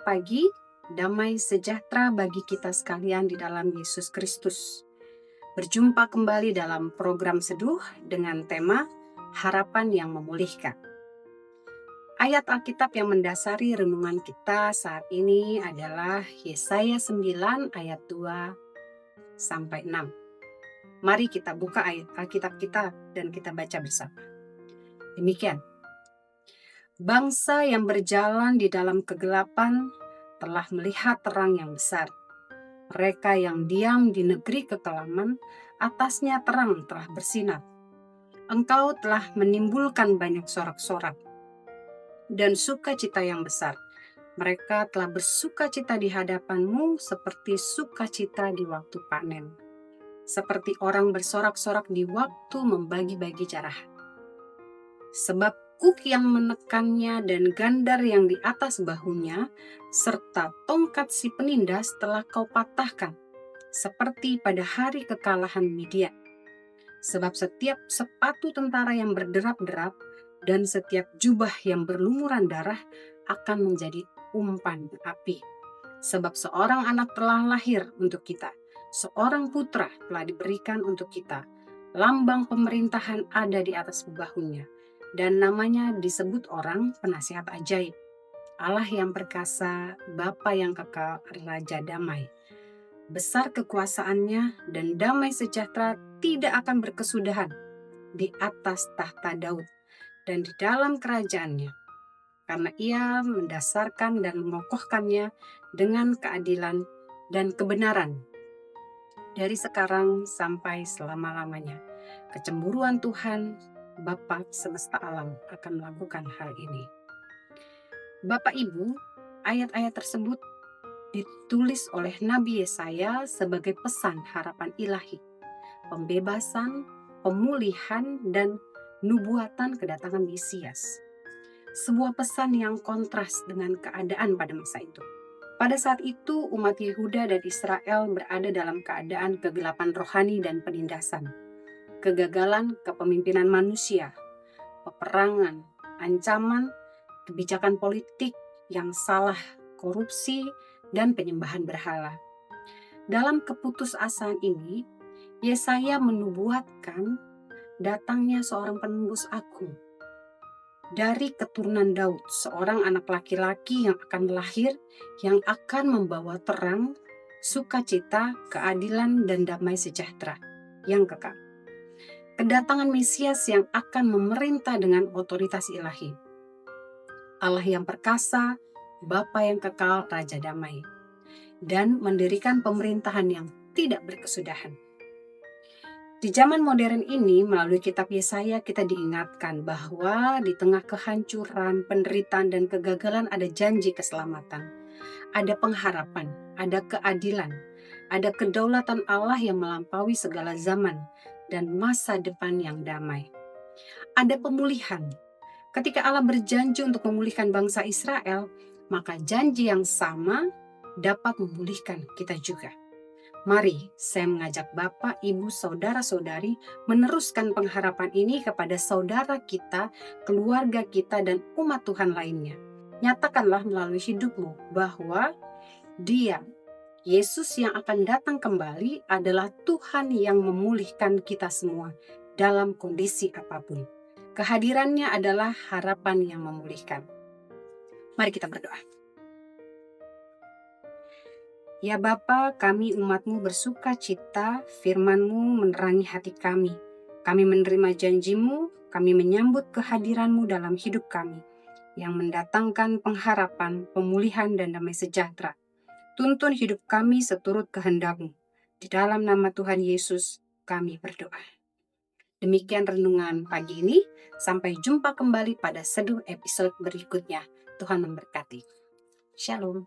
Selamat pagi, damai sejahtera bagi kita sekalian di dalam Yesus Kristus. Berjumpa kembali dalam program seduh dengan tema Harapan yang Memulihkan. Ayat Alkitab yang mendasari renungan kita saat ini adalah Yesaya 9 ayat 2 sampai 6. Mari kita buka ayat Alkitab kita dan kita baca bersama. Demikian. Bangsa yang berjalan di dalam kegelapan telah melihat terang yang besar. Mereka yang diam di negeri kekelaman, atasnya terang telah bersinar. Engkau telah menimbulkan banyak sorak-sorak dan sukacita yang besar. Mereka telah bersukacita di hadapanmu seperti sukacita di waktu panen. Seperti orang bersorak-sorak di waktu membagi-bagi jarah. Sebab kuk yang menekannya dan gandar yang di atas bahunya, serta tongkat si penindas telah kau patahkan, seperti pada hari kekalahan Midian. Sebab setiap sepatu tentara yang berderap-derap dan setiap jubah yang berlumuran darah akan menjadi umpan api. Sebab seorang anak telah lahir untuk kita, seorang putra telah diberikan untuk kita. Lambang pemerintahan ada di atas bahunya, dan namanya disebut orang penasihat ajaib, Allah yang perkasa, Bapa yang kekal, Raja damai. Besar kekuasaannya dan damai sejahtera tidak akan berkesudahan di atas tahta Daud dan di dalam kerajaannya, karena ia mendasarkan dan mengokohkannya dengan keadilan dan kebenaran dari sekarang sampai selama-lamanya. Kecemburuan Tuhan Bapa semesta alam akan melakukan hal ini. Bapak Ibu, ayat-ayat tersebut ditulis oleh Nabi Yesaya sebagai pesan harapan ilahi, pembebasan, pemulihan, dan nubuatan kedatangan Mesias. Sebuah pesan yang kontras dengan keadaan pada masa itu. Pada saat itu, umat Yehuda dan Israel berada dalam keadaan kegelapan rohani dan penindasan, kegagalan kepemimpinan manusia, peperangan, ancaman, kebijakan politik yang salah, korupsi, dan penyembahan berhala. Dalam keputusasaan ini, Yesaya menubuatkan datangnya seorang penembus agung dari keturunan Daud, seorang anak laki-laki yang akan lahir, yang akan membawa terang, sukacita, keadilan, dan damai sejahtera yang kekal. Kedatangan Mesias yang akan memerintah dengan otoritas ilahi. Allah yang perkasa, Bapa yang kekal, Raja damai, dan mendirikan pemerintahan yang tidak berkesudahan. Di zaman modern ini, melalui kitab Yesaya kita diingatkan bahwa di tengah kehancuran, penderitaan, dan kegagalan ada janji keselamatan, ada pengharapan, ada keadilan, ada kedaulatan Allah yang melampaui segala zaman, dan masa depan yang damai. Ada pemulihan. Ketika Allah berjanji untuk memulihkan bangsa Israel, maka janji yang sama dapat memulihkan kita juga. Mari saya mengajak Bapak, Ibu, Saudara-saudari meneruskan pengharapan ini kepada saudara kita, keluarga kita, dan umat Tuhan lainnya. Nyatakanlah melalui hidupmu bahwa Dia, Yesus yang akan datang kembali, adalah Tuhan yang memulihkan kita semua dalam kondisi apapun. Kehadirannya adalah harapan yang memulihkan. Mari kita berdoa. Ya Bapa, kami umat-Mu bersuka cita, firman-Mu menerangi hati kami. Kami menerima janji-Mu, kami menyambut kehadiran-Mu dalam hidup kami, yang mendatangkan pengharapan, pemulihan, dan damai sejahtera. Tuntun hidup kami seturut kehendak-Mu. Di dalam nama Tuhan Yesus, kami berdoa. Demikian renungan pagi ini, sampai jumpa kembali pada seduh episode berikutnya. Tuhan memberkati. Shalom.